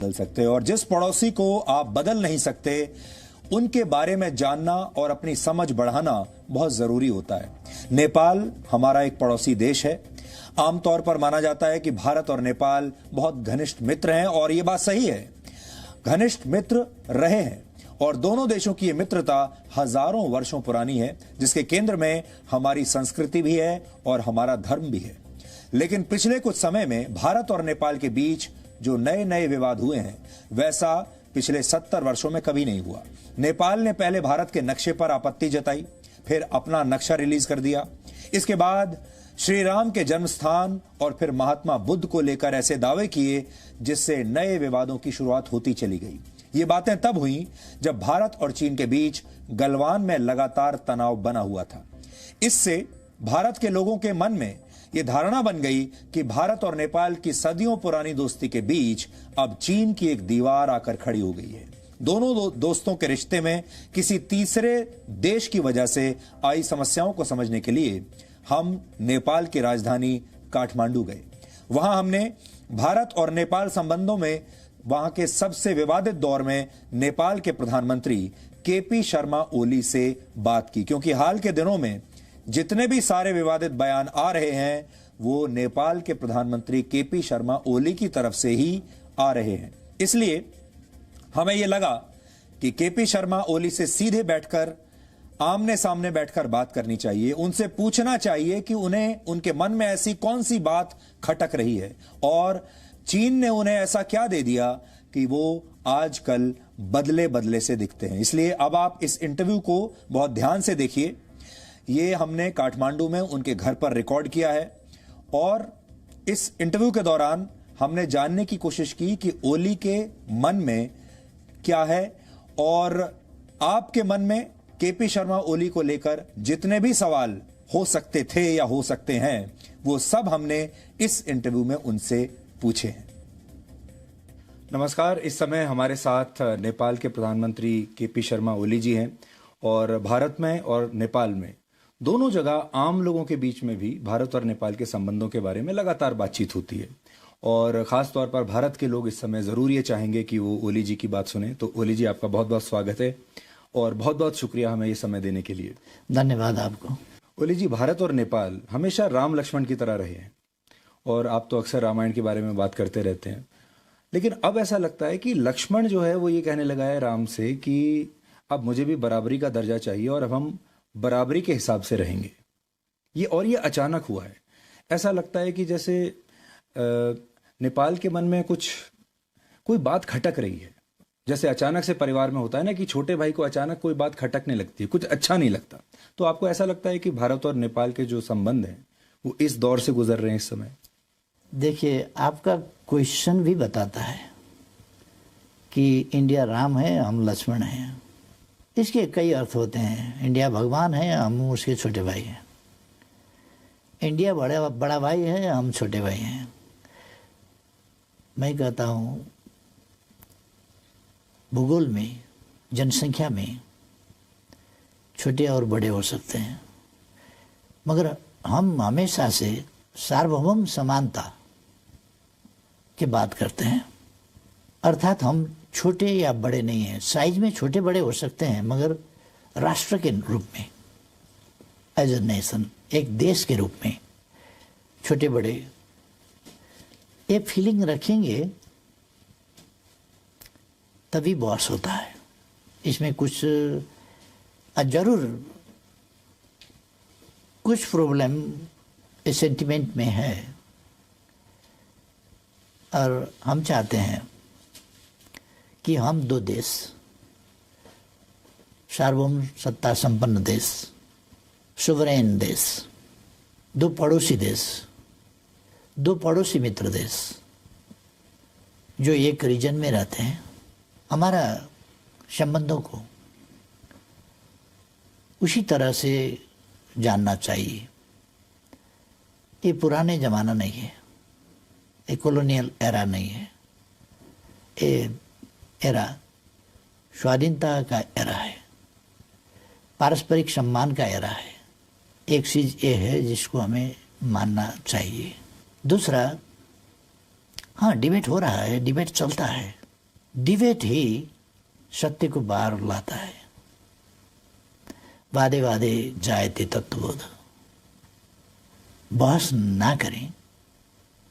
बदल सकते और जिस पड़ोसी को आप बदल नहीं सकते उनके बारे में जानना और अपनी समझ बढ़ाना बहुत जरूरी होता है। नेपाल हमारा एक पड़ोसी देश है। आमतौर पर माना जाता है कि भारत और नेपाल बहुत घनिष्ठ मित्र हैं और यह बात सही है, घनिष्ठ मित्र रहे हैं और दोनों देशों की यह मित्रता हजारों वर्षों पुरानी है, जिसके केंद्र में हमारी संस्कृति भी है और हमारा धर्म भी है। लेकिन पिछले कुछ समय में भारत और नेपाल के बीच जो नए नए विवाद हुए हैं वैसा पिछले 70 वर्षों में कभी नहीं हुआ। नेपाल ने पहले भारत के नक्शे पर आपत्ति जताई, फिर अपना नक्शा रिलीज कर दिया। इसके बाद श्री राम के जन्म स्थान और फिर महात्मा बुद्ध को लेकर ऐसे दावे किए जिससे नए विवादों की शुरुआत होती चली गई। ये बातें तब हुई जब भारत और चीन के बीच गलवान में लगातार तनाव बना हुआ था। इससे भारत के लोगों के मन में यह धारणा बन गई कि भारत और नेपाल की सदियों पुरानी दोस्ती के बीच अब चीन की एक दीवार आकर खड़ी हो गई है। दोनों दोस्तों के रिश्ते में किसी तीसरे देश की वजह से आई समस्याओं को समझने के लिए हम नेपाल की राजधानी काठमांडू गए। वहां हमने भारत और नेपाल संबंधों में वहां के सबसे विवादित दौर में नेपाल के प्रधानमंत्री केपी शर्मा ओली से बात की, क्योंकि हाल के दिनों में जितने भी सारे विवादित बयान आ रहे हैं वो नेपाल के प्रधानमंत्री केपी शर्मा ओली की तरफ से ही आ रहे हैं। इसलिए हमें यह लगा कि केपी शर्मा ओली से सीधे बैठकर आमने सामने बैठकर बात करनी चाहिए, उनसे पूछना चाहिए कि उन्हें उनके मन में ऐसी कौन सी बात खटक रही है और चीन ने उन्हें ऐसा क्या दे दिया कि वो आजकल बदले बदले से दिखते हैं। इसलिए अब आप इस इंटरव्यू को बहुत ध्यान से देखिए। ये हमने काठमांडू में उनके घर पर रिकॉर्ड किया है और इस इंटरव्यू के दौरान हमने जानने की कोशिश की कि ओली के मन में क्या है और आपके मन में केपी शर्मा ओली को लेकर जितने भी सवाल हो सकते थे या हो सकते हैं वो सब हमने इस इंटरव्यू में उनसे पूछे हैं। नमस्कार, इस समय हमारे साथ नेपाल के प्रधानमंत्री केपी शर्मा ओली जी हैं और भारत में और नेपाल में दोनों जगह आम लोगों के बीच में भी भारत और नेपाल के संबंधों के बारे में लगातार बातचीत होती है और खास तौर पर भारत के लोग इस समय जरूर ये चाहेंगे कि वो ओली जी की बात सुने। तो ओली जी, आपका बहुत बहुत स्वागत है और बहुत बहुत शुक्रिया हमें ये समय देने के लिए। धन्यवाद आपको। ओली जी, भारत और नेपाल हमेशा राम लक्ष्मण की तरह रहे हैं और आप तो अक्सर रामायण के बारे में बात करते रहते हैं, लेकिन अब ऐसा लगता है कि लक्ष्मण जो है वो ये कहने लगा है राम से कि अब मुझे भी बराबरी का दर्जा चाहिए और अब हम बराबरी के हिसाब से रहेंगे। ये अचानक हुआ है। ऐसा लगता है कि जैसे नेपाल के मन में कोई बात खटक रही है, जैसे अचानक से परिवार में होता है ना कि छोटे भाई को अचानक कोई बात खटकने लगती है, कुछ अच्छा नहीं लगता। तो आपको ऐसा लगता है कि भारत और नेपाल के जो संबंध हैं वो इस दौर से गुजर रहे हैं इस समय? देखिए, आपका क्वेश्चन भी बताता है कि इंडिया राम है, हम लक्ष्मण हैं। इसके कई अर्थ होते हैं। इंडिया भगवान है, हम उसके छोटे भाई हैं। इंडिया बड़ा भाई है, हम छोटे भाई हैं। मैं कहता हूँ भूगोल में, जनसंख्या में छोटे और बड़े हो सकते हैं, मगर हम हमेशा से सार्वभौम समानता की बात करते हैं। अर्थात हम छोटे या बड़े नहीं हैं। साइज में छोटे बड़े हो सकते हैं मगर राष्ट्र के रूप में, एज ए नेशन, एक देश के रूप में छोटे बड़े ये फीलिंग रखेंगे तभी बॉस होता है। इसमें कुछ जरूर कुछ प्रॉब्लम इस सेंटिमेंट में है और हम चाहते हैं कि हम दो देश, सार्वभौम सत्ता संपन्न देश, सुवरेन देश, दो पड़ोसी देश, दो पड़ोसी मित्र देश जो एक रीजन में रहते हैं, हमारा संबंधों को उसी तरह से जानना चाहिए। ये पुराने ज़माना नहीं है, ये कॉलोनियल एरा नहीं है, ये एरा स्वाधीनता का एरा है, पारस्परिक सम्मान का एरा है। एक चीज़ ये है जिसको हमें मानना चाहिए। दूसरा, हाँ डिबेट हो रहा है, डिबेट चलता है, डिबेट ही सत्य को बाहर लाता है। वादे वादे जायते तत्वबोध, बहस ना करें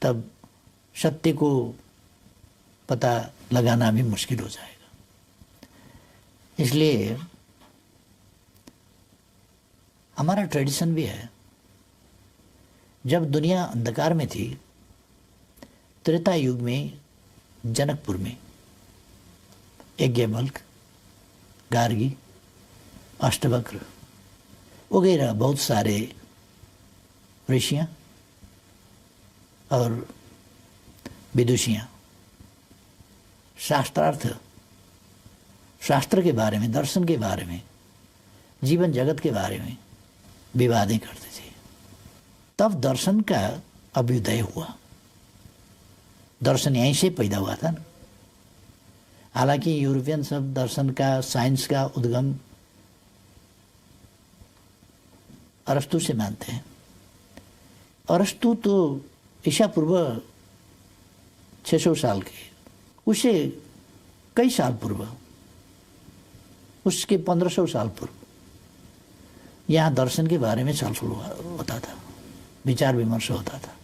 तब सत्य को पता लगाना भी मुश्किल हो जाएगा। इसलिए हमारा ट्रेडिशन भी है, जब दुनिया अंधकार में थी, त्रेता युग में जनकपुर में यज्ञवल्क्य, गार्गी, अष्टवक्र वगैरह बहुत सारे ऋषियाँ और विदुषियाँ शास्त्रार्थ, शास्त्र के बारे में, दर्शन के बारे में, जीवन जगत के बारे में विवादें करते थे। तब दर्शन का अभ्युदय हुआ। दर्शन यहीं से पैदा हुआ था ना। हालांकि यूरोपियन सब दर्शन का, साइंस का उद्गम अरस्तु से मानते हैं। अरस्तु तो ईसा पूर्व 600 साल के, उसे कई साल पूर्व, उसके 1500 साल पूर्व यहाँ दर्शन के बारे में छलफल होता था, विचार विमर्श होता था।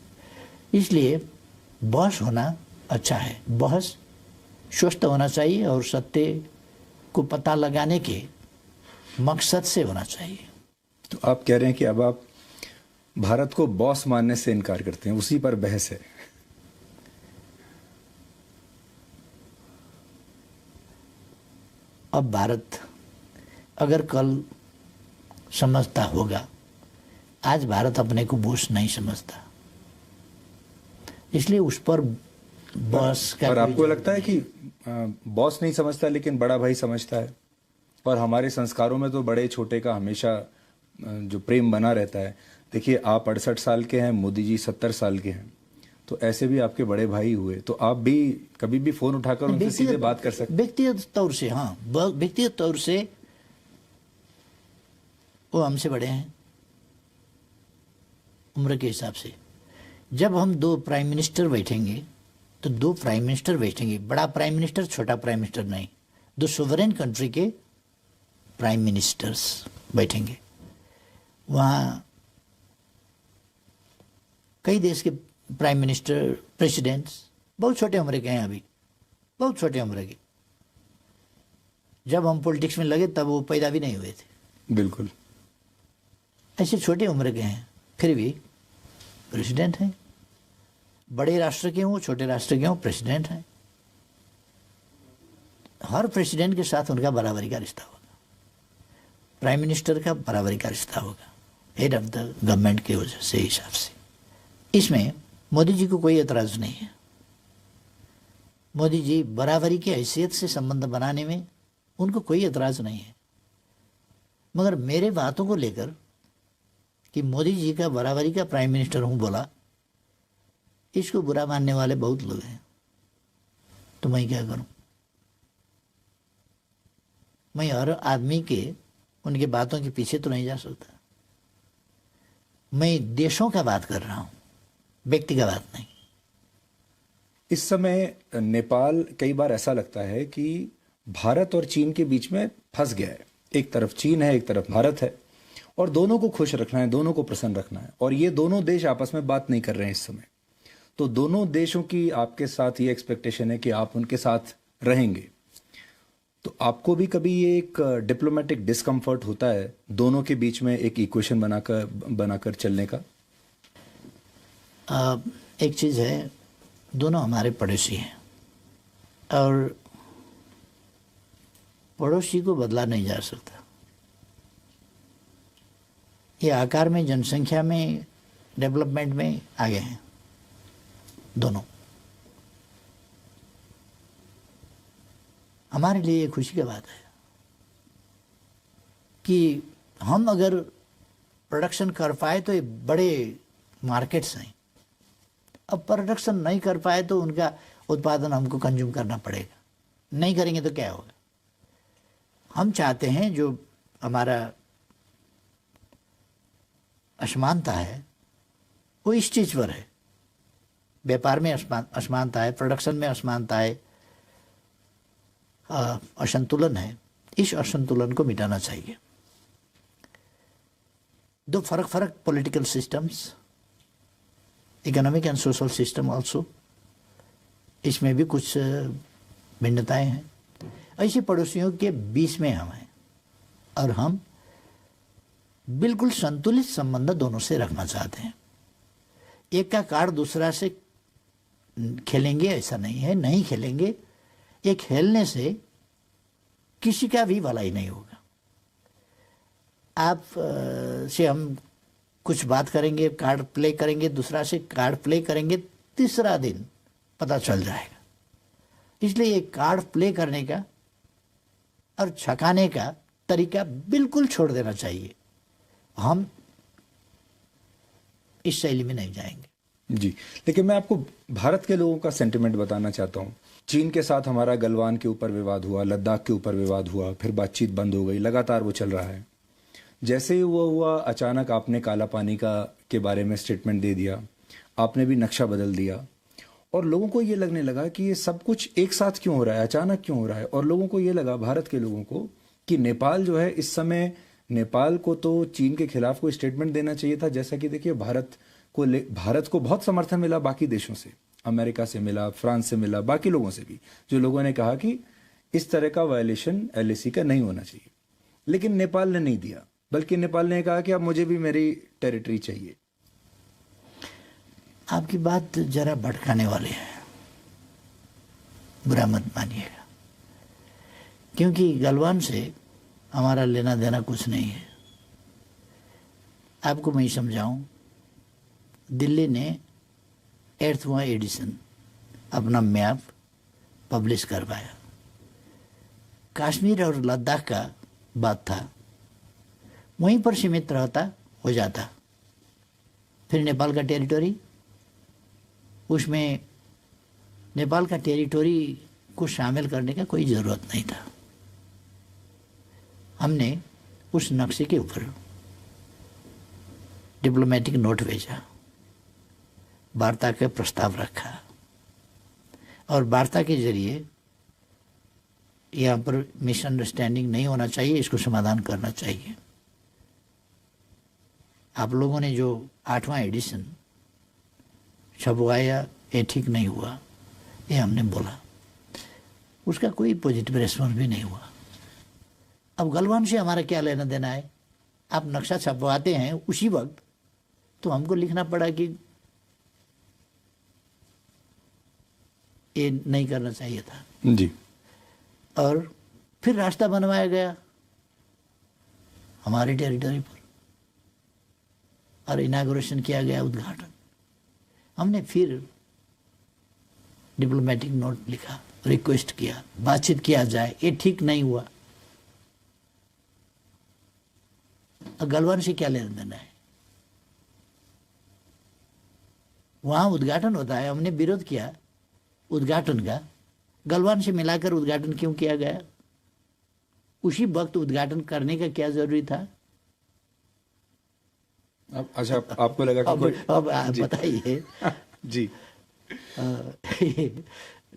इसलिए बहस होना अच्छा है, बहस स्वस्थ होना चाहिए और सत्य को पता लगाने के मकसद से होना चाहिए। तो आप कह रहे हैं कि अब आप भारत को बॉस मानने से इनकार करते हैं, उसी पर बहस है। अब भारत अगर कल समझता होगा, आज भारत अपने को बॉस नहीं समझता, इसलिए उस पर बॉस का। और आपको लगता है कि बॉस नहीं समझता लेकिन बड़ा भाई समझता है? और हमारे संस्कारों में तो बड़े छोटे का हमेशा जो प्रेम बना रहता है। देखिए, आप 68 साल के हैं, मोदी जी 70 साल के हैं, तो ऐसे भी आपके बड़े भाई हुए, तो आप भी कभी भी फोन उठाकर उनसे सीधे बात कर सकते हैं। व्यक्तिगत तौर से, हाँ, व्यक्तिगत तौर से वो हमसे बड़े हैं उम्र के हिसाब से। जब हम दो प्राइम मिनिस्टर बैठेंगे तो दो प्राइम मिनिस्टर बैठेंगे, बड़ा प्राइम मिनिस्टर, छोटा प्राइम मिनिस्टर नहीं, दो सोवरेन कंट्री के प्राइम मिनिस्टर्स बैठेंगे। वहाँ कई देश के प्राइम मिनिस्टर, प्रेसिडेंट्स बहुत छोटे उम्र के हैं, अभी बहुत छोटे उम्र के। जब हम पॉलिटिक्स में लगे तब वो पैदा भी नहीं हुए थे। बिल्कुल ऐसे छोटे उम्र के हैं, फिर भी प्रेसिडेंट हैं। बड़े राष्ट्र के हों, छोटे राष्ट्र के हों, प्रेसिडेंट हैं। हर प्रेसिडेंट के साथ उनका बराबरी का रिश्ता होगा, प्राइम मिनिस्टर का बराबरी का रिश्ता होगा, हेड ऑफ द गवर्नमेंट के वजह से हिसाब से। इसमें मोदी जी को कोई एतराज नहीं है। मोदी जी बराबरी की हैसियत से संबंध बनाने में उनको कोई एतराज नहीं है। मगर मेरे बातों को लेकर कि मोदी जी का बराबरी का प्राइम मिनिस्टर हूं बोला, इसको बुरा मानने वाले बहुत लोग हैं। तो मैं क्या करूं? मैं हर आदमी के उनके बातों के पीछे तो नहीं जा सकता। मैं देशों का बात कर रहा हूं, व्यक्ति का बात नहीं। इस समय नेपाल कई बार ऐसा लगता है कि भारत और चीन के बीच में फंस गया है। एक तरफ चीन है, एक तरफ भारत है, और दोनों को खुश रखना है, दोनों को प्रसन्न रखना है, और ये दोनों देश आपस में बात नहीं कर रहे हैं इस समय। तो दोनों देशों की आपके साथ ये एक्सपेक्टेशन है कि आप उनके साथ रहेंगे, तो आपको भी कभी ये एक डिप्लोमेटिक डिस्कम्फर्ट होता है दोनों के बीच में एक इक्वेशन बनाकर चलने का? एक चीज़ है, दोनों हमारे पड़ोसी हैं और पड़ोसी को बदला नहीं जा सकता। ये आकार में, जनसंख्या में, डेवलपमेंट में आगे हैं दोनों। हमारे लिए ये खुशी की बात है कि हम अगर प्रोडक्शन कर पाए तो ये बड़े मार्केट्स हैं। अब प्रोडक्शन नहीं कर पाए तो उनका उत्पादन हमको कंज्यूम करना पड़ेगा। नहीं करेंगे तो क्या होगा? हम चाहते हैं जो हमारा असमानता है वो इस चीज़ पर है, व्यापार में असमानता है, प्रोडक्शन में असमानता है, असंतुलन है, इस असंतुलन को मिटाना चाहिए। दो फर्क फर्क political systems, economic and social system also, इसमें भी कुछ भिन्नताएं हैं। ऐसे पड़ोसियों के बीच में हम हैं और हम बिल्कुल संतुलित संबंध दोनों से रखना चाहते हैं। एक का कार्ड दूसरा से खेलेंगे ऐसा नहीं है, नहीं खेलेंगे। ये खेलने से किसी का भी भलाई नहीं होगा। आप से हम कुछ बात करेंगे, कार्ड प्ले करेंगे, दूसरा से कार्ड प्ले करेंगे, तीसरा दिन पता चल जाएगा। इसलिए ये कार्ड प्ले करने का और छकाने का तरीका बिल्कुल छोड़ देना चाहिए। हम इस शैली में नहीं जाएंगे। जी, लेकिन मैं आपको भारत के लोगों का सेंटिमेंट बताना चाहता हूँ। चीन के साथ हमारा गलवान के ऊपर विवाद हुआ, लद्दाख के ऊपर विवाद हुआ, फिर बातचीत बंद हो गई, लगातार वो चल रहा है। जैसे ही वो हुआ, अचानक आपने काला पानी का के बारे में स्टेटमेंट दे दिया, आपने भी नक्शा बदल दिया और लोगों को ये लगने लगा कि ये सब कुछ एक साथ क्यों हो रहा है, अचानक क्यों हो रहा है। और लोगों को ये लगा, भारत के लोगों को, कि नेपाल जो है इस समय, नेपाल को तो चीन के खिलाफ कोई स्टेटमेंट देना चाहिए था। जैसा कि देखिए, भारत को बहुत समर्थन मिला बाकी देशों से, अमेरिका से मिला, फ्रांस से मिला, बाकी लोगों से भी, जो लोगों ने कहा कि इस तरह का वायलेशन एलएसी का नहीं होना चाहिए। लेकिन नेपाल ने नहीं दिया, बल्कि नेपाल ने कहा कि अब मुझे भी मेरी टेरिटरी चाहिए। आपकी बात जरा भटकाने वाली है, बुरा मत मानिएगा, क्योंकि गलवान से हमारा लेना देना कुछ नहीं है। आपको मैं समझाऊं, दिल्ली ने 8वां एडिशन अपना मैप पब्लिश करवाया। कश्मीर और लद्दाख का बात था, वहीं पर सीमित रहता हो जाता। फिर नेपाल का टेरिटोरी, उसमें नेपाल का टेरिटोरी को शामिल करने का कोई ज़रूरत नहीं था। हमने उस नक्शे के ऊपर डिप्लोमेटिक नोट भेजा, वार्ता का प्रस्ताव रखा और वार्ता के जरिए यहाँ पर मिसअंडरस्टैंडिंग नहीं होना चाहिए, इसको समाधान करना चाहिए। आप लोगों ने जो 8वां एडिशन छपवाया, ये ठीक नहीं हुआ, ये हमने बोला, उसका कोई पॉजिटिव रेस्पॉन्स भी नहीं हुआ। अब गलवान से हमारा क्या लेना देना है? आप नक्शा छपवाते हैं उसी वक्त, तो हमको लिखना पड़ा कि ये नहीं करना चाहिए था जी। और फिर रास्ता बनवाया गया हमारे टेरिटरी पर और इनागुरेशन किया गया, उद्घाटन। हमने फिर डिप्लोमेटिक नोट लिखा, रिक्वेस्ट किया, बातचीत किया जाए, ये ठीक नहीं हुआ। गलवान से क्या लेना देना है? वहां उद्घाटन होता है, हमने विरोध किया उद्घाटन का, गलवान से मिलाकर उद्घाटन क्यों किया गया? उसी वक्त उद्घाटन करने का क्या जरूरी था? अच्छा, आपको लगा कि अब बताइए जी,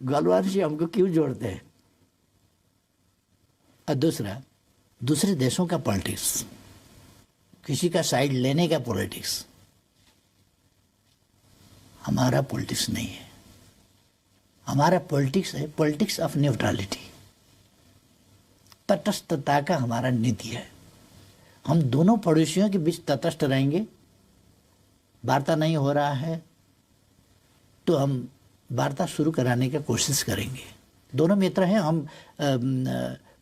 गलवान से हमको क्यों जोड़ते हैं? और दूसरा, दूसरे देशों का पॉलिटिक्स, किसी का साइड लेने का पॉलिटिक्स हमारा पॉलिटिक्स नहीं है। हमारा पॉलिटिक्स है पॉलिटिक्स ऑफ न्यूट्रलिटी, तटस्थता का हमारा नीति है। हम दोनों पड़ोसियों के बीच तटस्थ रहेंगे। वार्ता नहीं हो रहा है तो हम वार्ता शुरू कराने का कोशिश करेंगे। दोनों मित्र हैं, हम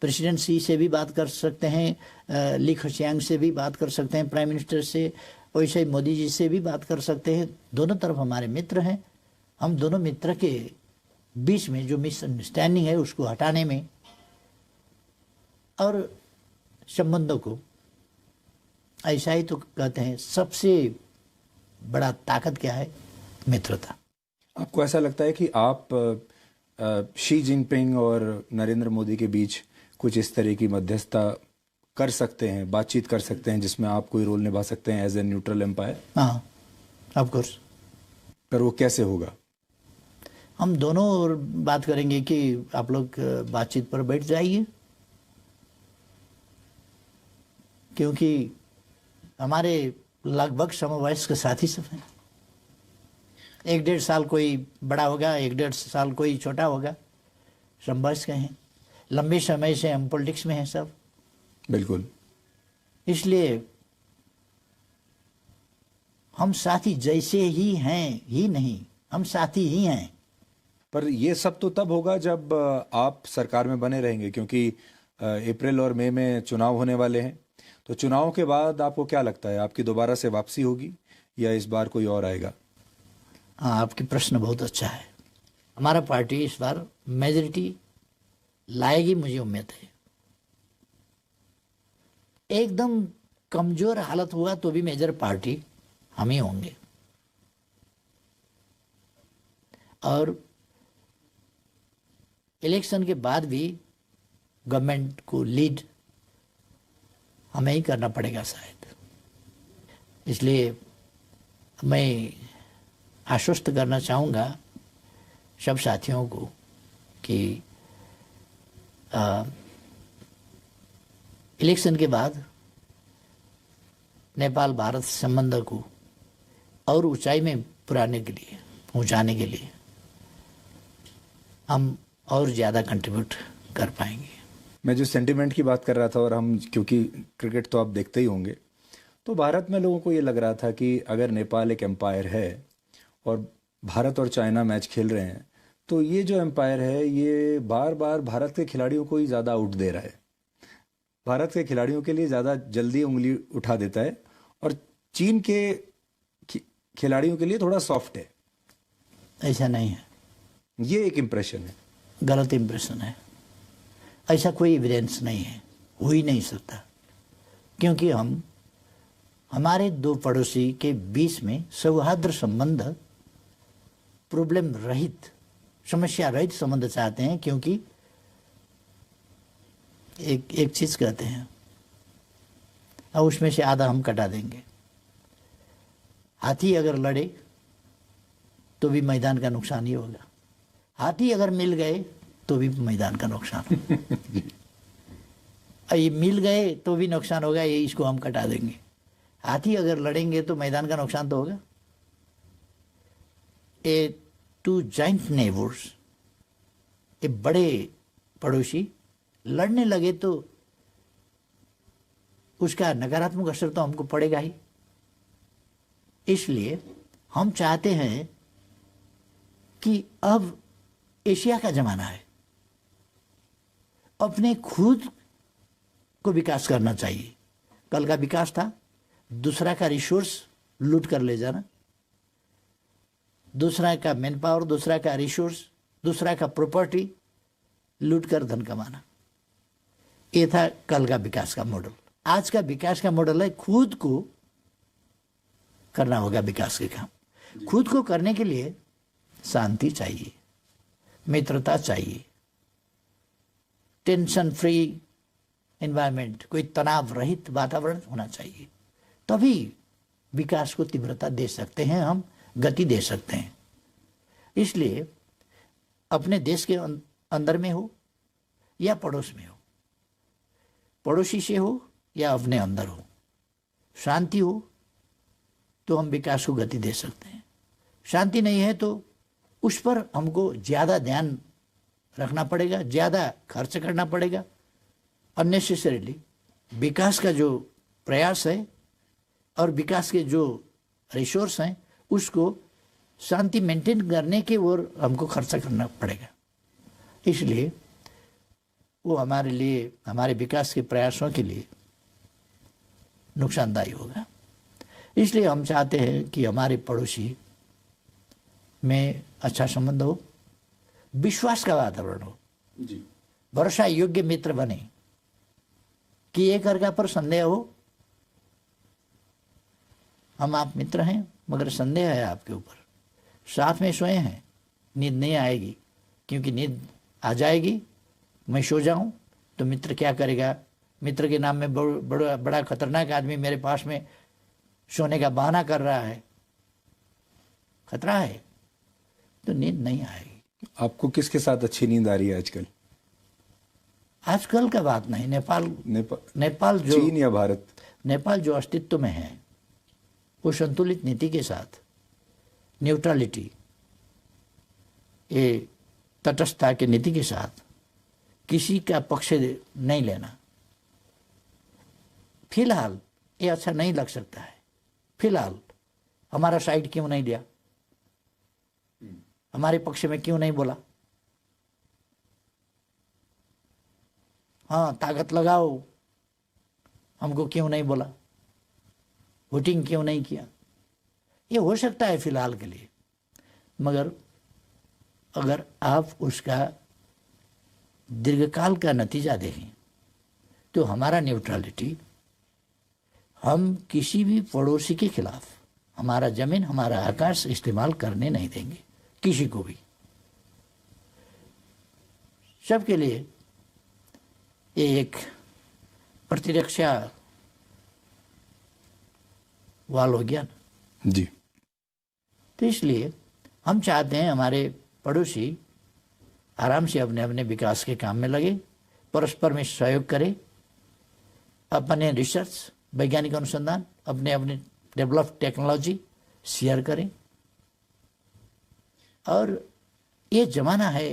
प्रेसिडेंट सी से भी बात कर सकते हैं, ली खशियांग से भी बात कर सकते हैं, प्राइम मिनिस्टर से, वैसे ही मोदी जी से भी बात कर सकते हैं। दोनों तरफ हमारे मित्र हैं। हम दोनों मित्र के बीच में जो मिसअंडरस्टैंडिंग है उसको हटाने में और संबंधों को, ऐसा ही तो कहते हैं सबसे बड़ा ताकत क्या है? मित्रता। आपको ऐसा लगता है कि आप शी जिनपिंग और नरेंद्र मोदी के बीच कुछ इस तरह की मध्यस्थता कर सकते हैं, बातचीत कर सकते हैं, जिसमें आप कोई रोल निभा सकते हैं एज ए न्यूट्रल एम्पायर? हाँ, ऑफ कोर्स। पर वो कैसे होगा? हम दोनों और बात करेंगे कि आप लोग बातचीत पर बैठ जाइए, क्योंकि हमारे लगभग समवयस्क साथी सब हैं। 1-1.5 साल कोई बड़ा होगा, 1-1.5 साल कोई छोटा होगा, समवयस्क हैं। लंबे समय से हम पॉलिटिक्स में हैं सब। बिल्कुल। इसलिए हम साथी जैसे ही हैं ही नहीं, हम साथी ही हैं। पर ये सब तो तब होगा जब आप सरकार में बने रहेंगे, क्योंकि अप्रैल और मई में चुनाव होने वाले हैं। तो चुनाव के बाद आपको क्या लगता है, आपकी दोबारा से वापसी होगी या इस बार कोई और आएगा? हाँ, आपकी प्रश्न बहुत अच्छा है। हमारा पार्टी इस बार मेजॉरिटी लाएगी, मुझे उम्मीद है। एकदम कमजोर हालत हुआ तो भी मेजर पार्टी हम ही होंगे, और इलेक्शन के बाद भी गवर्नमेंट को लीड हमें ही करना पड़ेगा शायद। इसलिए मैं आश्वस्त करना चाहूँगा सब साथियों को कि इलेक्शन के बाद नेपाल भारत संबंध को और ऊंचाई में पहुंचाने के लिए हम और ज़्यादा कंट्रीब्यूट कर पाएंगे। मैं जो सेंटिमेंट की बात कर रहा था, और हम क्योंकि क्रिकेट तो आप देखते ही होंगे, तो भारत में लोगों को ये लग रहा था कि अगर नेपाल एक एम्पायर है और भारत और चाइना मैच खेल रहे हैं, तो ये जो एम्पायर है ये बार बार भारत के खिलाड़ियों को ही ज़्यादा आउट दे रहा है, भारत के खिलाड़ियों के लिए ज़्यादा जल्दी उंगली उठा देता है, और चीन के खिलाड़ियों के लिए थोड़ा सॉफ्ट है। ऐसा नहीं है, ये एक इम्प्रेशन है, गलत इम्प्रेशन है। ऐसा कोई एविडेंस नहीं है, हो ही नहीं सकता, क्योंकि हमारे दो पड़ोसी के बीच में सौहार्द संबंध, प्रॉब्लम रहित, समस्या रहित संबंध चाहते हैं। क्योंकि एक चीज कहते हैं और उसमें से आधा हम कटा देंगे। हाथी अगर लड़े तो भी मैदान का नुकसान ही होगा, हाथी अगर मिल गए तो भी मैदान का नुकसान ये मिल गए तो भी नुकसान होगा, ये इसको हम कटा देंगे। हाथी अगर लड़ेंगे तो मैदान का नुकसान तो होगा। ए टू जॉइंट नेबर्स, ये बड़े पड़ोसी लड़ने लगे तो उसका नकारात्मक असर तो हमको पड़ेगा ही। इसलिए हम चाहते हैं कि अब एशिया का जमाना है, अपने खुद को विकास करना चाहिए। कल का विकास था दूसरा का रिसोर्स लूट कर ले जाना, दूसरा का मैन पावर, दूसरा का रिसोर्स, दूसरा का प्रॉपर्टी लूट कर धन कमाना। ये था कल का विकास का मॉडल। आज का विकास का मॉडल है खुद को करना होगा विकास के काम। खुद को करने के लिए शांति चाहिए, मित्रता चाहिए, टेंशन फ्री एनवायरनमेंट, कोई तनाव रहित वातावरण होना चाहिए। तभी विकास को तीव्रता दे सकते हैं, हम गति दे सकते हैं। इसलिए अपने देश के अंदर में हो या पड़ोस में हो, पड़ोसी से हो या अपने अंदर हो, शांति हो तो हम विकास को गति दे सकते हैं। शांति नहीं है तो उस पर हमको ज़्यादा ध्यान रखना पड़ेगा, ज़्यादा खर्च करना पड़ेगा। अननेसेसरीली विकास का जो प्रयास है और विकास के जो रिसोर्स हैं उसको शांति मेंटेन करने के ओर हमको खर्चा करना पड़ेगा। इसलिए वो हमारे लिए, हमारे विकास के प्रयासों के लिए नुकसानदायी होगा। इसलिए हम चाहते हैं कि हमारे पड़ोसी में अच्छा संबंध हो, विश्वास का वातावरण हो, भरोसा योग्य मित्र बने, कि एक अर्का पर संदेह हो, हम आप मित्र हैं मगर संदेह है आपके ऊपर, साथ में सोए हैं, नींद नहीं आएगी, क्योंकि नींद आ जाएगी मैं सो जाऊं तो मित्र क्या करेगा, मित्र के नाम में बड़ा खतरनाक आदमी मेरे पास में सोने का बहाना कर रहा है, खतरा है, तो नींद नहीं आएगी। आपको किसके साथ अच्छी नींद आ रही है आजकल? आजकल का बात नहीं, नेपाल जो चीन या भारत? नेपाल जो अस्तित्व में है वो संतुलित नीति के साथ, न्यूट्रलिटी, ये तटस्थता की नीति के साथ किसी का पक्ष नहीं लेना, फिलहाल ये अच्छा नहीं लग सकता है। फिलहाल हमारा साइड क्यों नहीं लिया, हमारे पक्ष में क्यों नहीं बोला, हाँ ताकत लगाओ, हमको क्यों नहीं बोला, वोटिंग क्यों नहीं किया, ये हो सकता है फिलहाल के लिए। मगर अगर आप उसका दीर्घकाल का नतीजा देखें तो हमारा न्यूट्रलिटी, हम किसी भी पड़ोसी के खिलाफ हमारा जमीन, हमारा आकाश इस्तेमाल करने नहीं देंगे किसी को भी। सबके लिए ये एक प्रतिरक्षा वाल हो गया ना जी। तो इसलिए हम चाहते हैं हमारे पड़ोसी आराम से अपने अपने विकास के काम में लगे, परस्पर में सहयोग करें, अपने रिसर्च, वैज्ञानिक अनुसंधान, अपने अपने डेवलप टेक्नोलॉजी शेयर करें। और ये जमाना है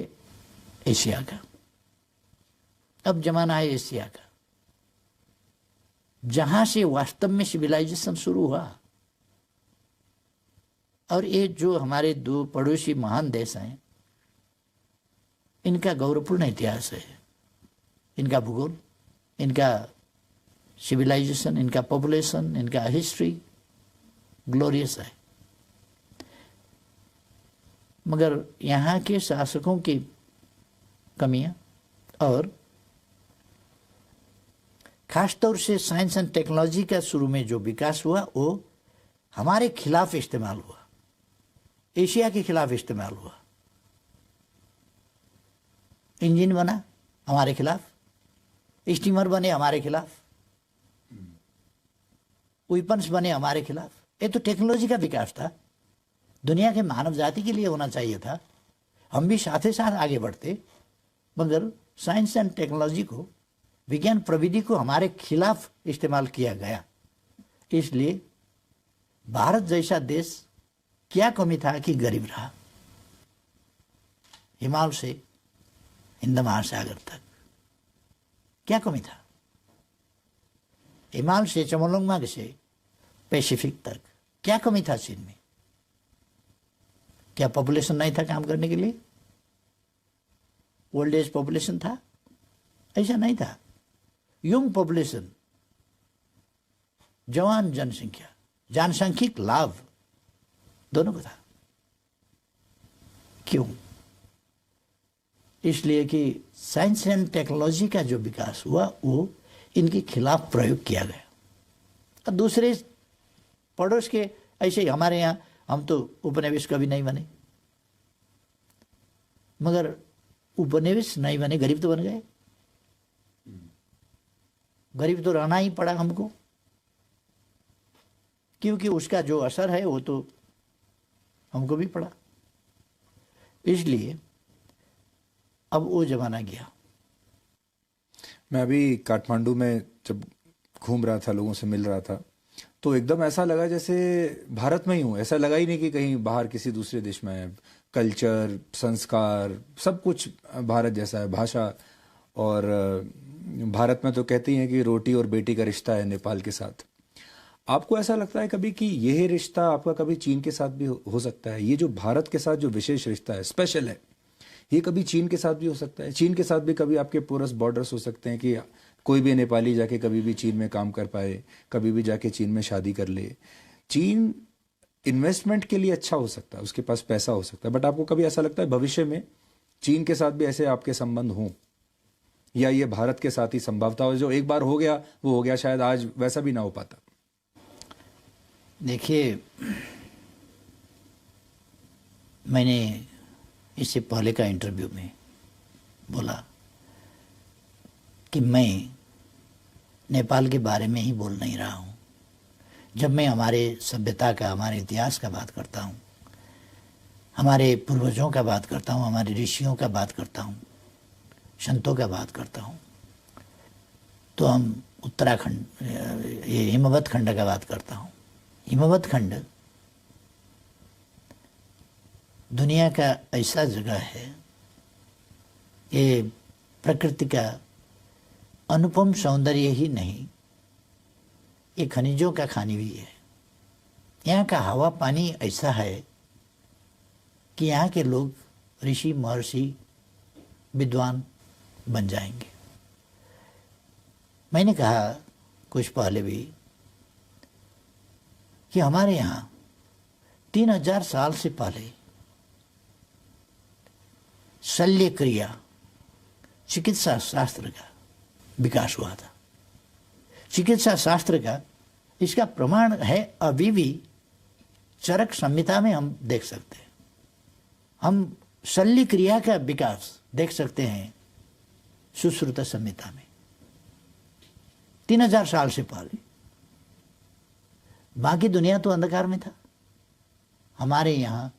एशिया का, अब जमाना है एशिया का, जहां से वास्तव में सिविलाइजेशन शुरू हुआ। और ये जो हमारे दो पड़ोसी महान देश हैं, इनका गौरवपूर्ण इतिहास है, इनका भूगोल, इनका सिविलाइजेशन, इनका पॉपुलेशन, इनका हिस्ट्री ग्लोरियस है। मगर यहाँ के शासकों की कमियां और खासतौर से साइंस एंड टेक्नोलॉजी का शुरू में जो विकास हुआ वो हमारे खिलाफ इस्तेमाल हुआ, एशिया के खिलाफ इस्तेमाल हुआ। इंजन बना हमारे खिलाफ, स्टीमर बने हमारे खिलाफ, वेपन्स बने हमारे खिलाफ। ये तो टेक्नोलॉजी का विकास था, दुनिया के मानव जाति के लिए होना चाहिए था। हम भी साथ ही साथ आगे बढ़ते, मगर साइंस एंड टेक्नोलॉजी को, विज्ञान प्रविधि को हमारे खिलाफ इस्तेमाल किया गया। इसलिए भारत जैसा देश क्या कमी था कि गरीब रहा, हिमालय से हिंद महासागर तक क्या कमी था, हिमालय से चमोलंगमा से पैसिफिक तक क्या कमी था चीन में? क्या पॉपुलेशन नहीं था काम करने के लिए? ओल्ड एज पॉपुलेशन था? ऐसा नहीं था। यंग पॉपुलेशन, जवान जनसंख्या, जनसांख्यिक लाभ दोनों को था। क्यों? इसलिए कि साइंस एंड टेक्नोलॉजी का जो विकास हुआ वो इनके खिलाफ प्रयोग किया गया। और दूसरे पड़ोस के ऐसे ही हमारे यहाँ हम तो उपनिवेश कभी नहीं बने, मगर उपनिवेश नहीं बने, गरीब तो बन गए। गरीब तो रहना ही पड़ा हमको, क्योंकि उसका जो असर है वो तो हमको भी पड़ा। इसलिए अब वो जमाना गया। मैं अभी काठमांडू में जब घूम रहा था, लोगों से मिल रहा था, तो एकदम ऐसा लगा जैसे भारत में ही हूँ। ऐसा लगा ही नहीं कि कहीं बाहर किसी दूसरे देश में है। कल्चर, संस्कार, सब कुछ भारत जैसा है। भाषा, और भारत में तो कहते ही हैं कि रोटी और बेटी का रिश्ता है नेपाल के साथ। आपको ऐसा लगता है कभी कि यह रिश्ता आपका कभी चीन के साथ भी हो सकता है? ये जो भारत के साथ जो विशेष रिश्ता है, स्पेशल है, ये कभी चीन के साथ भी हो सकता है? चीन के साथ भी कभी आपके पोरस बॉर्डर्स हो सकते हैं कि कोई भी नेपाली जाके कभी भी चीन में काम कर पाए, कभी भी जाके चीन में शादी कर ले। चीन इन्वेस्टमेंट के लिए अच्छा हो सकता है, उसके पास पैसा हो सकता है, बट आपको कभी ऐसा लगता है भविष्य में चीन के साथ भी ऐसे आपके संबंध हों, या ये भारत के साथ ही संभवता हो? जो एक बार हो गया वो हो गया, शायद आज वैसा भी ना हो पाता। देखिए, मैंने इससे पहले का इंटरव्यू में बोला कि मैं नेपाल के बारे में ही बोल नहीं रहा हूँ। जब मैं हमारे सभ्यता का, हमारे इतिहास का बात करता हूँ हमारे पूर्वजों का बात करता हूँ, हमारे ऋषियों का बात करता हूँ, संतों का बात करता हूँ, तो हम उत्तराखंड, ये हिमवत खंड का बात करता हूँ। हिमवत खंड दुनिया का ऐसा जगह है, ये प्रकृति का अनुपम सौंदर्य ही नहीं, ये खनिजों का खानी भी है। यहाँ का हवा पानी ऐसा है कि यहाँ के लोग ऋषि महर्षि विद्वान बन जाएंगे। मैंने कहा कुछ पहले भी कि हमारे यहाँ 3000 साल से पहले शल्य क्रिया चिकित्सा शास्त्र का विकास हुआ था। चिकित्सा शास्त्र का इसका प्रमाण है, अभी भी चरक संहिता में हम देख सकते हैं। हम शल्य क्रिया का विकास देख सकते हैं सुश्रुत संहिता में 3000 साल से पहले। बाकी दुनिया तो अंधकार में था। हमारे यहाँ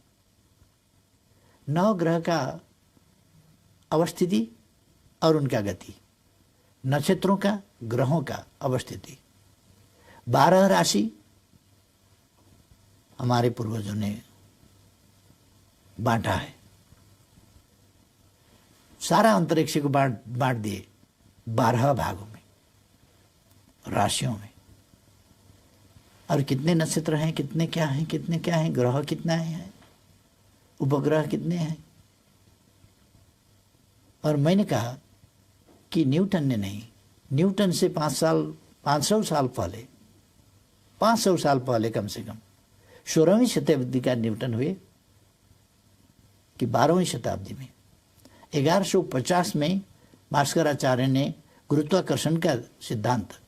9 ग्रह का अवस्थिति और उनका गति, नक्षत्रों का, ग्रहों का अवस्थिति, 12 राशि हमारे पूर्वजों ने बांटा है। सारा अंतरिक्ष को बांट दिए 12 भागों में, राशियों में। और कितने नक्षत्र हैं, कितने क्या हैं, कितने क्या हैं, ग्रह कितना है, उपग्रह कितने हैं। और मैंने कहा कि न्यूटन ने नहीं, न्यूटन से 500 साल पहले, 500 साल पहले कम से कम 16वीं शताब्दी का न्यूटन हुए कि 12वीं शताब्दी में 1150 में भास्कराचार्य ने गुरुत्वाकर्षण का सिद्धांत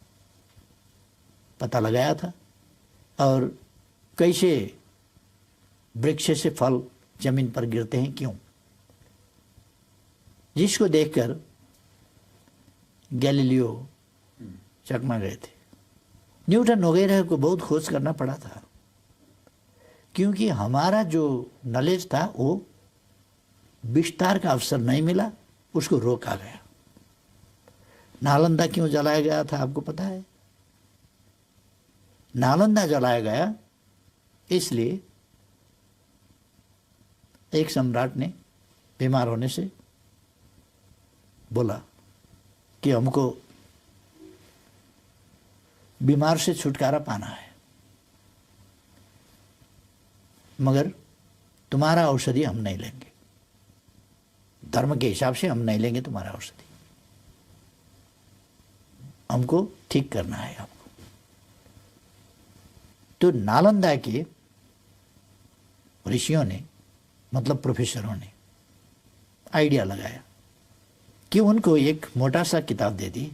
पता लगाया था, और कैसे वृक्ष से फल जमीन पर गिरते हैं, क्यों, जिसको देखकर गैलीलियो चकमा गए थे। न्यूटन वगैरह को बहुत खोज करना पड़ा था, क्योंकि हमारा जो नॉलेज था वो विस्तार का अवसर नहीं मिला, उसको रोका गया। नालंदा क्यों जलाया गया था आपको पता है? नालंदा जलाया गया इसलिए एक सम्राट ने बीमार होने से बोला कि हमको बीमार से छुटकारा पाना है, मगर तुम्हारा औषधि हम नहीं लेंगे, धर्म के हिसाब से हम नहीं लेंगे तुम्हारा औषधि, हमको ठीक करना है आपको। तो नालंदा के ऋषियों ने, मतलब प्रोफेसरों ने आइडिया लगाया कि उनको एक मोटा सा किताब दे दी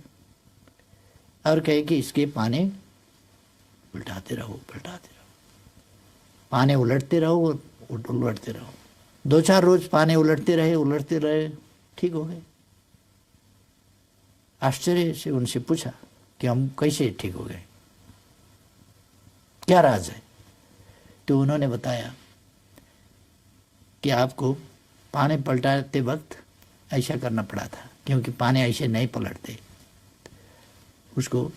और कहे कि इसके पाने उल्टाते रहो, पाने उलटते रहो, उलटते रहो। 2-4 रोज पाने उलटते रहे, ठीक हो गए। आश्चर्य से उनसे पूछा कि हम कैसे ठीक हो गए, क्या राज है? तो उन्होंने बताया कि आपको पाने पलटाते वक्त ऐसा करना पड़ा था, क्योंकि पाने ऐसे नहीं पलटते, उसको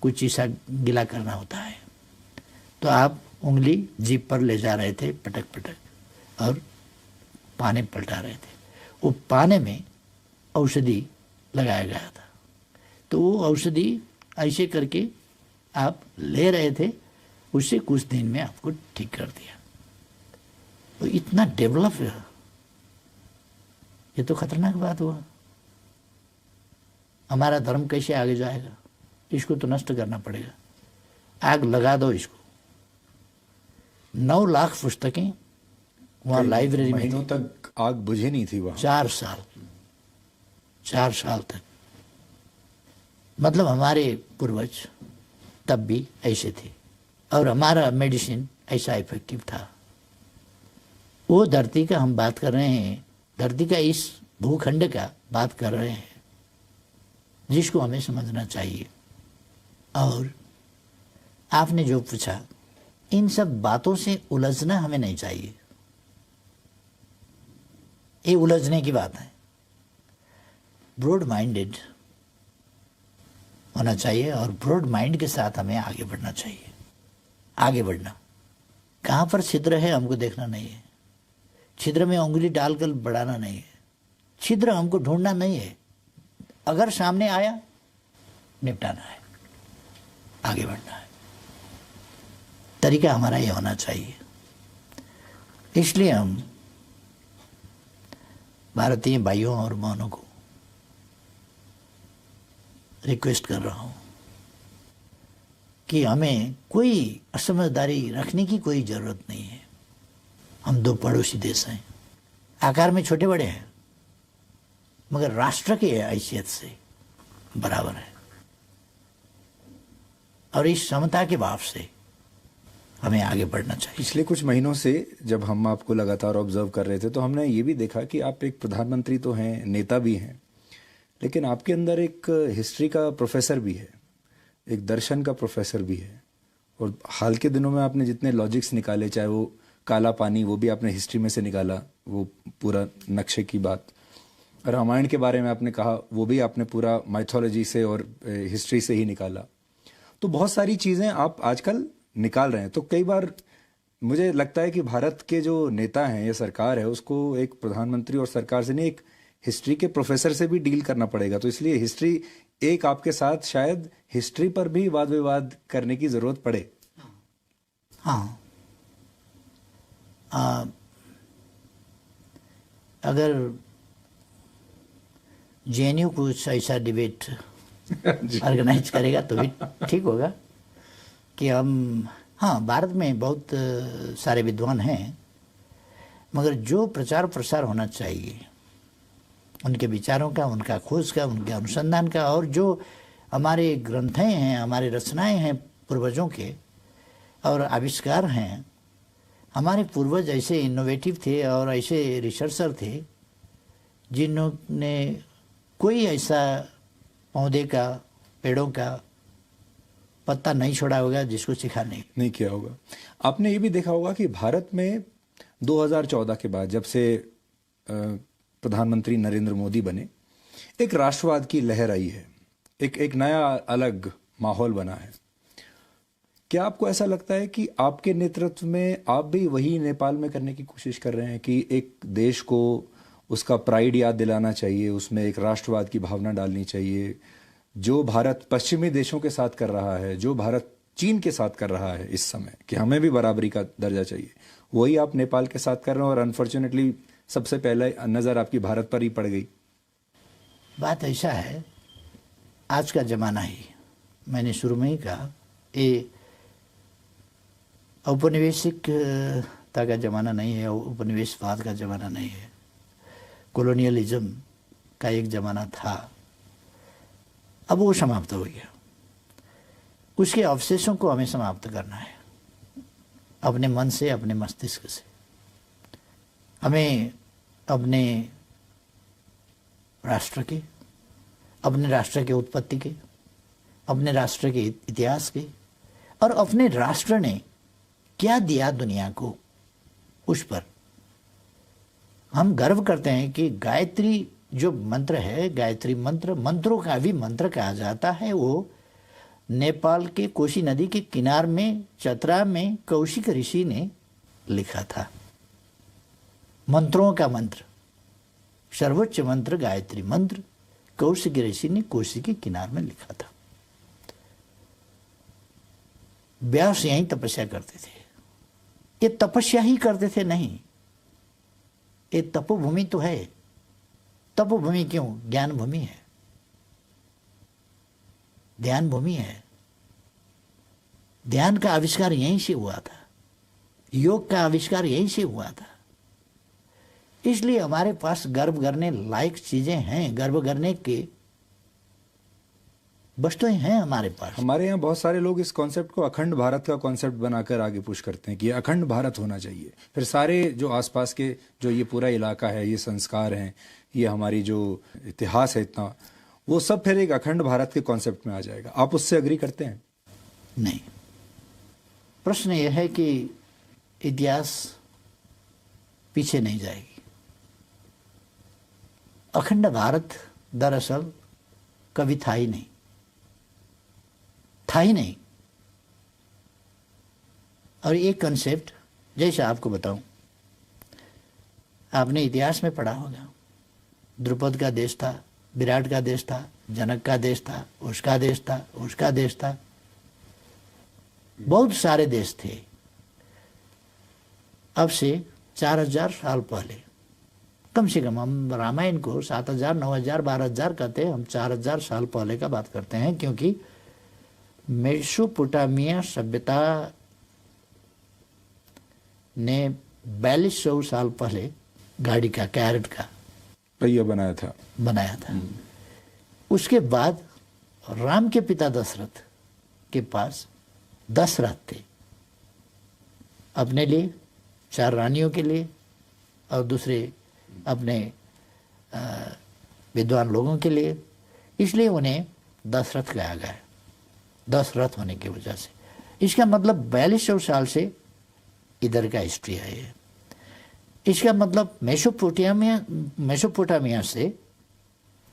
कुछ ऐसा गिला करना होता है। तो आप उंगली जीभ पर ले जा रहे थे, पटक पटक, और पाने पलटा रहे थे। वो पाने में औषधि लगाया गया था, तो वो औषधि ऐसे करके आप ले रहे थे, उससे कुछ दिन में आपको ठीक कर दिया। तो इतना डेवलप है, ये तो खतरनाक बात हुआ। हमारा धर्म कैसे आगे जाएगा? इसको तो नष्ट करना पड़ेगा, आग लगा दो इसको। 9 लाख पुस्तकें वहाँ लाइब्रेरी में महीनों तक आग बुझी नहीं थी वहाँ। 4 साल तक। मतलब हमारे पूर्वज तब भी ऐसे थे, और हमारा मेडिसिन ऐसा इफेक्टिव था। वो धरती का हम बात कर रहे हैं, धरती का इस भूखंड का बात कर रहे हैं, जिसको हमें समझना चाहिए। और आपने जो पूछा इन सब बातों से उलझना हमें नहीं चाहिए। ये उलझने की बात है। ब्रॉड माइंडेड होना चाहिए और ब्रॉड माइंड के साथ हमें आगे बढ़ना चाहिए। आगे बढ़ना, कहाँ पर छिद्र है हमको देखना नहीं है, छिद्र में उंगली डालकर बढ़ाना नहीं है, छिद्र हमको ढूंढना नहीं है, अगर सामने आया निपटाना है, आगे बढ़ना है। तरीका हमारा ये होना चाहिए। इसलिए हम भारतीय भाइयों और बहनों को रिक्वेस्ट कर रहा हूं कि हमें कोई असमझदारी रखने की कोई जरूरत नहीं है। हम दो पड़ोसी देश हैं, आकार में छोटे बड़े हैं, मगर राष्ट्र की हैसियत से बराबर है। और इस समता के भाव से हमें आगे बढ़ना चाहिए। पिछले कुछ महीनों से जब हम आपको लगातार ऑब्जर्व कर रहे थे तो हमने ये भी देखा कि आप एक प्रधानमंत्री तो हैं, नेता भी हैं, लेकिन आपके अंदर एक हिस्ट्री का प्रोफेसर भी है, एक दर्शन का प्रोफेसर भी है। और हाल के दिनों में आपने जितने लॉजिक्स निकाले, चाहे वो काला पानी, वो भी आपने हिस्ट्री में से निकाला, वो पूरा नक्शे की बात। रामायण के बारे में आपने कहा, वो भी आपने पूरा माइथोलॉजी से और हिस्ट्री से ही निकाला। तो बहुत सारी चीज़ें आप आजकल निकाल रहे हैं। तो कई बार मुझे लगता है कि भारत के जो नेता हैं या सरकार है, उसको एक प्रधानमंत्री और सरकार से नहीं, एक हिस्ट्री के प्रोफेसर से भी डील करना पड़ेगा। तो इसलिए हिस्ट्री एक आपके साथ शायद हिस्ट्री पर भी वाद विवाद करने की जरूरत पड़े। हाँ, अगर जेएनयू कुछ ऐसा डिबेट ऑर्गेनाइज करेगा तो भी ठीक होगा कि हम, हाँ, भारत में बहुत सारे विद्वान हैं, मगर जो प्रचार प्रसार होना चाहिए उनके विचारों का, उनका खोज का, उनके अनुसंधान का, और जो हमारे ग्रंथें हैं, हमारे रचनाएं हैं पूर्वजों के और आविष्कार हैं। हमारे पूर्वज ऐसे इनोवेटिव थे और ऐसे रिसर्चर थे जिन्होंने कोई ऐसा पौधे का, पेड़ों का पत्ता नहीं छोड़ा होगा जिसको सिखा नहीं किया होगा। आपने ये भी देखा होगा कि भारत में 2014 के बाद, जब से प्रधानमंत्री नरेंद्र मोदी बने, एक राष्ट्रवाद की लहर आई है, एक नया अलग माहौल बना है। क्या आपको ऐसा लगता है कि आपके नेतृत्व में आप भी वही नेपाल में करने की कोशिश कर रहे हैं कि एक देश को उसका प्राइड याद दिलाना चाहिए, उसमें एक राष्ट्रवाद की भावना डालनी चाहिए, जो भारत पश्चिमी देशों के साथ कर रहा है, जो भारत चीन के साथ कर रहा है इस समय, कि हमें भी बराबरी का दर्जा चाहिए, वही आप नेपाल के साथ कर रहे हैं? और अनफॉर्चुनेटली सबसे पहले नज़र आपकी भारत पर ही पड़ गई। बात ऐसा है, आज का जमाना ही, मैंने शुरू में ही कहा, ये औपनिवेशिकता का जमाना नहीं है, उपनिवेशवाद का जमाना नहीं है, कॉलोनियलिज्म का एक जमाना था, अब वो समाप्त हो गया। उसके अवशेषों को हमें समाप्त करना है, अपने मन से, अपने मस्तिष्क से। हमें अपने राष्ट्र के, अपने राष्ट्र के उत्पत्ति के, अपने राष्ट्र के इतिहास के, और अपने राष्ट्र ने क्या दिया दुनिया को, उस पर हम गर्व करते हैं कि गायत्री जो मंत्र है, गायत्री मंत्र, मंत्रों का भी मंत्र कहा जाता है, वो नेपाल के कोशी नदी के किनार में चतरा में कौशिक ऋषि ने लिखा था। मंत्रों का मंत्र, सर्वोच्च मंत्र गायत्री मंत्र कौशिक ऋषि ने कोशी के किनार में लिखा था। व्यास यहीं तपस्या करते थे। ये तपस्या ही करते थे नहीं, ये तपोभूमि तो है। तपोभूमि क्यों? ज्ञान भूमि है, ध्यान भूमि है। ध्यान का आविष्कार यहीं से हुआ था, योग का आविष्कार यहीं से हुआ था। इसलिए हमारे पास गर्व करने लायक चीजें हैं, गर्व करने के वस्तुएं हैं हमारे पास। हमारे यहाँ बहुत सारे लोग इस कॉन्सेप्ट को अखंड भारत का कॉन्सेप्ट बनाकर आगे पुश करते हैं कि अखंड भारत होना चाहिए। फिर सारे जो आसपास के जो ये पूरा इलाका है, ये संस्कार हैं, ये हमारी जो इतिहास है इतना, वो सब फिर एक अखंड भारत के कॉन्सेप्ट में आ जाएगा। आप उससे अग्री करते हैं? नहीं, प्रश्न यह है कि इतिहास पीछे नहीं जाएगी। अखंड भारत दरअसल कभी था ही नहीं, था ही नहीं। और ये कंसेप्ट जैसे आपको बताऊं, आपने इतिहास में पढ़ा होगा, द्रुपद का देश था, विराट का देश था, जनक का देश था, उसका देश था, उसका देश था, बहुत सारे देश थे। अब से 4000 साल पहले, कम से कम हम रामायण को 7000, 9000, 12000 कहते हैं, हम 4000 साल पहले का बात करते हैं, क्योंकि मेसोपोटामिया सभ्यता ने 4200 साल पहले गाड़ी का, कैरेट का पहिया बनाया था। उसके बाद राम के पिता दशरथ के पास 10 रथ थे, अपने लिए, 4 रानियों के लिए और दूसरे अपने विद्वान लोगों के लिए। इसलिए उन्हें 10 रथ कहा गया, 10 रथ होने की वजह से। इसका मतलब 4200 साल से इधर का हिस्ट्री है ये। इसका मतलब मेसोपोटामिया से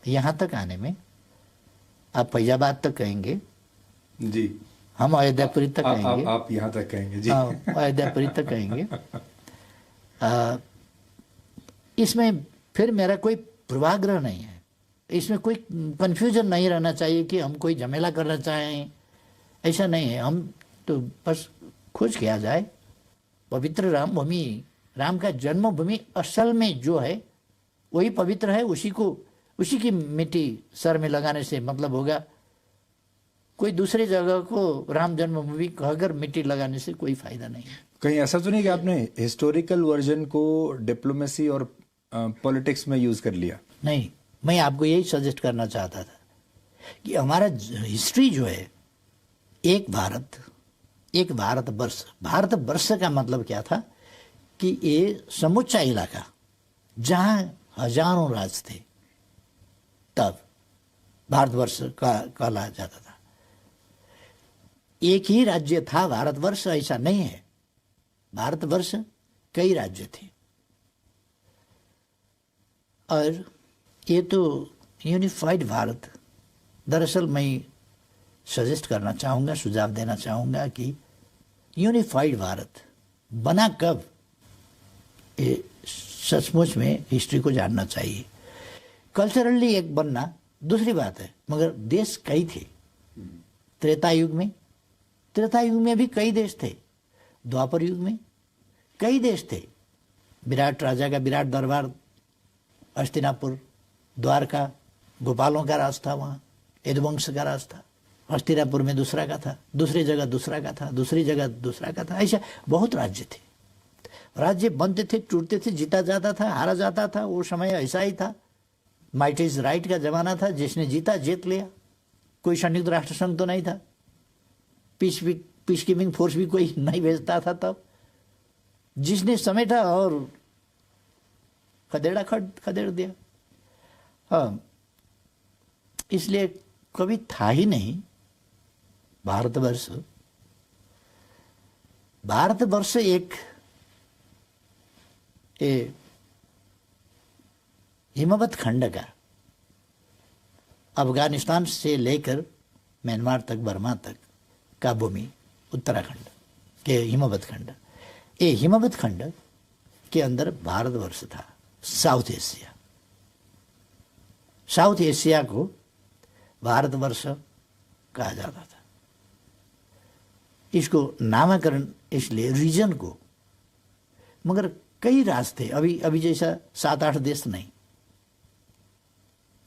यहाँ तक आने में, आप फैजाबाद तक कहेंगे जी, हम अयोध्यापुरी तक कहेंगे, आप यहाँ तक कहेंगे जी, अयोध्यापुरी तक कहेंगे। इसमें फिर मेरा कोई पूर्वाग्रह नहीं है, इसमें कोई कंफ्यूजन नहीं रहना चाहिए कि हम कोई झमेला करना चाहें, ऐसा नहीं है। हम तो बस खोज किया जाए पवित्र राम भूमि, राम का जन्मभूमि असल में जो है वही पवित्र है, उसी की मिट्टी सर में लगाने से मतलब होगा। कोई दूसरी जगह को राम जन्मभूमि कहकर मिट्टी लगाने से कोई फायदा नहीं है। कहीं ऐसा तो नहीं कि आपने हिस्टोरिकल वर्जन को डिप्लोमेसी और पॉलिटिक्स में यूज कर लिया? नहीं, मैं आपको यही सजेस्ट करना चाहता था कि हमारा हिस्ट्री जो है, एक भारतवर्ष, भारतवर्ष का मतलब क्या था कि ये समूचा इलाका जहां हजारों राज थे, तब भारतवर्ष का कहला जाता था। एक ही राज्य था भारतवर्ष, ऐसा नहीं है। भारतवर्ष कई राज्य थे, और ये तो यूनिफाइड भारत, दरअसल मैं सजेस्ट करना चाहूँगा, सुझाव देना चाहूँगा कि यूनिफाइड भारत बना कब, ये सचमुच में हिस्ट्री को जानना चाहिए। कल्चरली एक बनना दूसरी बात है, मगर देश कई थे। त्रेता युग में भी कई देश थे, द्वापर युग में कई देश थे। विराट राजा का विराट दरबार, हस्तिनापुर, द्वारका, गोपालों का राज था, वहाँ यदुवंश का राज था। हस्तिनापुर में दूसरा का था, दूसरी जगह दूसरा का था, दूसरी जगह दूसरा का था। ऐसा बहुत राज्य थे। राज्य बनते थे, टूटते थे, जीता जाता था, हारा जाता था। वो समय ऐसा ही था, माइट इज राइट का जमाना था। जिसने जीता जीत लिया। कोई संयुक्त राष्ट्र संघ तो नहीं था, पीस कीपिंग फोर्स भी कोई नहीं भेजता था। तब जिसने समेटा और खदेड़ दिया। हाँ, इसलिए कभी था ही नहीं भारतवर्ष। भारतवर्ष एक हिमवत खंड का, अफगानिस्तान से लेकर म्यांमार तक, बर्मा तक का भूमि, उत्तराखंड के हिमवत खंड, ये हिमवत खंड के अंदर भारतवर्ष था। साउथ एशिया को भारतवर्ष कहा जाता था। इसको नामकरण इसलिए रीजन को, मगर कई राज थे। अभी जैसा 7-8 देश नहीं,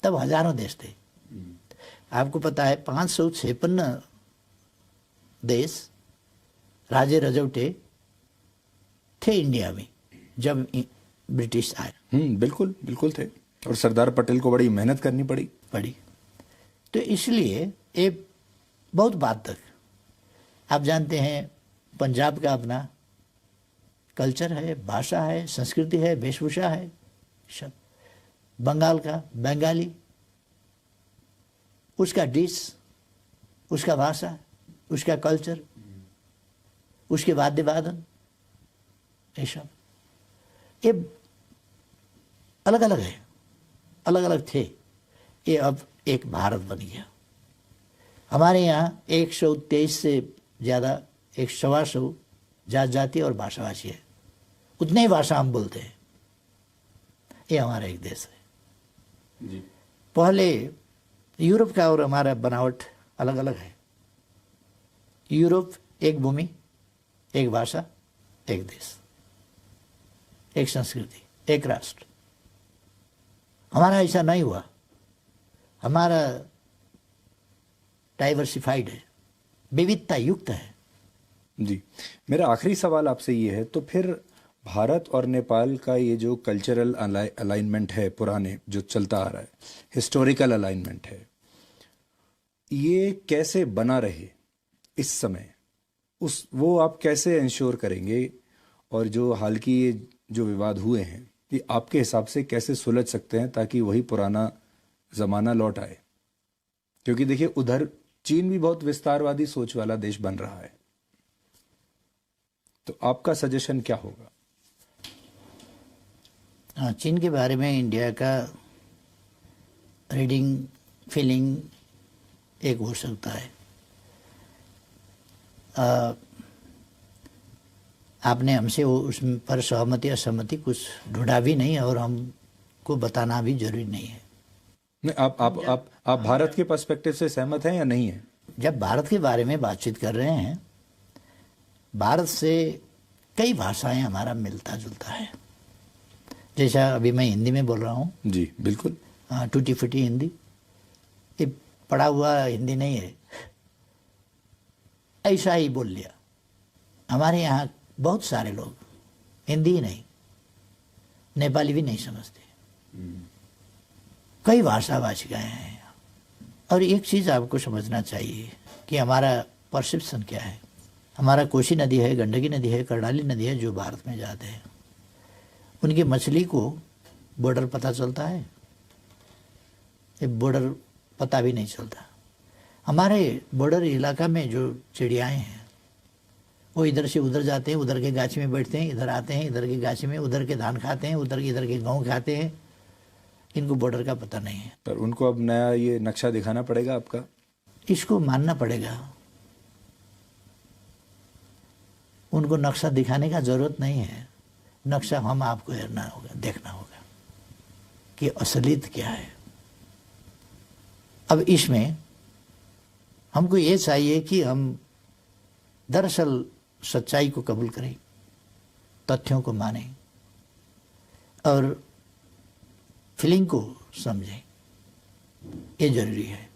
तब हजारों देश थे। आपको पता है 556 देश, राजे रजौटे थे इंडिया में जब ब्रिटिश आए। बिल्कुल थे, और सरदार पटेल को बड़ी मेहनत करनी पड़ी। तो इसलिए ये बहुत बात तक, आप जानते हैं, पंजाब का अपना कल्चर है, भाषा है, संस्कृति है, वेशभूषा है, सब। बंगाल का बंगाली, उसका डिश, उसका भाषा, उसका कल्चर, उसके वाद्य वादन, ये सब ये अलग अलग है, अलग अलग थे, ये अब एक भारत बन गया। हमारे यहाँ 123 से ज़्यादा 125 जात जाति और भाषाभाषी है, उतने ही भाषा हम बोलते हैं। ये हमारा एक देश है जी। पहले यूरोप का और हमारा बनावट अलग अलग है। यूरोप एक भूमि, एक भाषा, एक देश, एक संस्कृति, एक राष्ट्र। हमारा ऐसा नहीं हुआ, हमारा डाइवर्सिफाइड है, विविधता युक्त है जी। मेरा आखिरी सवाल आपसे ये है, तो फिर भारत और नेपाल का ये जो कल्चरल अलाइनमेंट है, पुराने जो चलता आ रहा है, हिस्टोरिकल अलाइनमेंट है, ये कैसे बना रहे इस समय, वो आप कैसे इंश्योर करेंगे? और जो हाल की ये जो विवाद हुए हैं, ये आपके हिसाब से कैसे सुलझ सकते हैं ताकि वही पुराना ज़माना लौट आए? क्योंकि देखिए, उधर चीन भी बहुत विस्तारवादी सोच वाला देश बन रहा है, तो आपका सजेशन क्या होगा? हाँ, चीन के बारे में इंडिया का रीडिंग, फीलिंग एक हो सकता है। आपने हमसे वो उस पर सहमति असहमति कुछ ढूंढा भी नहीं और हमको बताना भी जरूरी नहीं है। नहीं, आप भारत के पर्सपेक्टिव से सहमत हैं या नहीं है? जब भारत के बारे में बातचीत कर रहे हैं, भारत से कई भाषाएं हमारा मिलता जुलता है। जैसा अभी मैं हिंदी में बोल रहा हूँ जी, बिल्कुल, टूटी फूटी हिंदी, ये पढ़ा हुआ हिंदी नहीं है, ऐसा ही बोल लिया। हमारे यहाँ बहुत सारे लोग हिंदी ही नहीं, नेपाली भी नहीं समझते, कई भाषाभाषिकाएं हैं। और एक चीज़ आपको समझना चाहिए कि हमारा परसेप्शन क्या है। हमारा कोसी नदी है, गंडकी नदी है, कर्णाली नदी है, जो भारत में जाते हैं, उनकी मछली को बॉर्डर पता चलता है? ये बॉर्डर पता भी नहीं चलता। हमारे बॉर्डर इलाका में जो चिड़ियाएँ हैं, वो इधर से उधर जाते हैं, उधर के गाछी में बैठते हैं, इधर आते हैं, इधर की गाछी में, उधर के धान खाते हैं, इधर के गेहूँ खाते हैं। इनको बॉर्डर का पता नहीं है। पर उनको अब नया ये नक्शा दिखाना पड़ेगा आपका, इसको मानना पड़ेगा। उनको नक्शा दिखाने का जरूरत नहीं है, नक्शा हम आपको देखना होगा कि असलियत क्या है। अब इसमें हमको ये चाहिए कि हम दरअसल सच्चाई को कबूल करें, तथ्यों को मानें और फीलिंग को समझें, ये जरूरी है।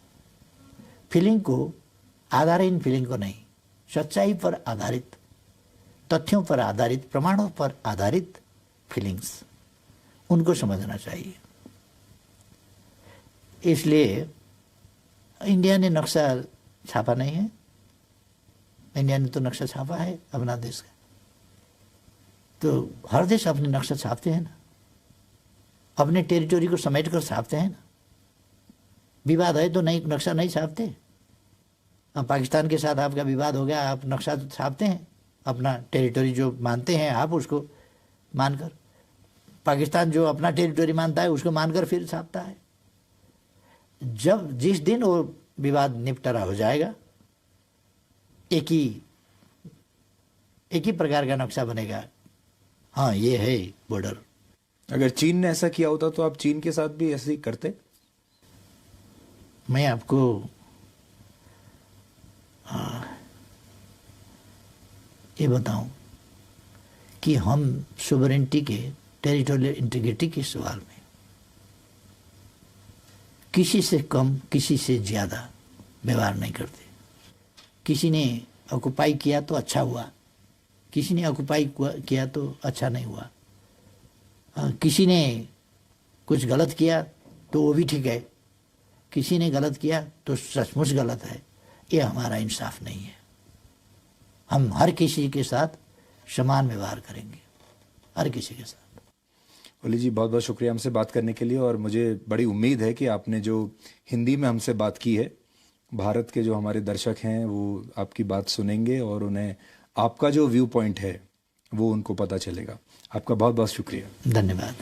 फीलिंग को आधारहीन फीलिंग को नहीं, सच्चाई पर आधारित, तथ्यों पर आधारित, प्रमाणों पर आधारित फीलिंग्स, उनको समझना चाहिए। इसलिए इंडिया ने नक्शा छापा नहीं है, इंडिया ने तो नक्शा छापा है अपना देश का। तो हर देश अपने नक्शा छापते हैं ना, अपने टेरिटोरी को समेट कर छापते हैं ना। विवाद है तो नहीं, नक्शा नहीं छापते। अब पाकिस्तान के साथ आपका विवाद हो गया, आप नक्शा तो छापते हैं, अपना टेरिटोरी जो मानते हैं आप उसको मानकर, पाकिस्तान जो अपना टेरिटोरी मानता है उसको मानकर फिर छापता है। जब जिस दिन वो विवाद निपटारा हो जाएगा, एक ही प्रकार का नक्शा बनेगा, हाँ ये है बॉर्डर। अगर चीन ने ऐसा किया होता तो आप चीन के साथ भी ऐसे ही करते? मैं आपको ये बताऊं कि हम सोवरेनिटी के, टेरिटोरियल इंटीग्रिटी के सवाल में किसी से कम, किसी से ज़्यादा व्यवहार नहीं करते। किसी ने ऑक्युपाई किया तो अच्छा हुआ, किसी ने ऑक्युपाई किया तो अच्छा नहीं हुआ, किसी ने कुछ गलत किया तो वो भी ठीक है, किसी ने गलत किया तो सचमुच गलत है। ये हमारा इंसाफ नहीं है। हम हर किसी के साथ समान व्यवहार करेंगे, हर किसी के साथ। ओली जी, बहुत बहुत शुक्रिया हमसे बात करने के लिए, और मुझे बड़ी उम्मीद है कि आपने जो हिंदी में हमसे बात की है, भारत के जो हमारे दर्शक हैं वो आपकी बात सुनेंगे और उन्हें आपका जो व्यू पॉइंट है वो उनको पता चलेगा। आपका बहुत बहुत शुक्रिया। धन्यवाद।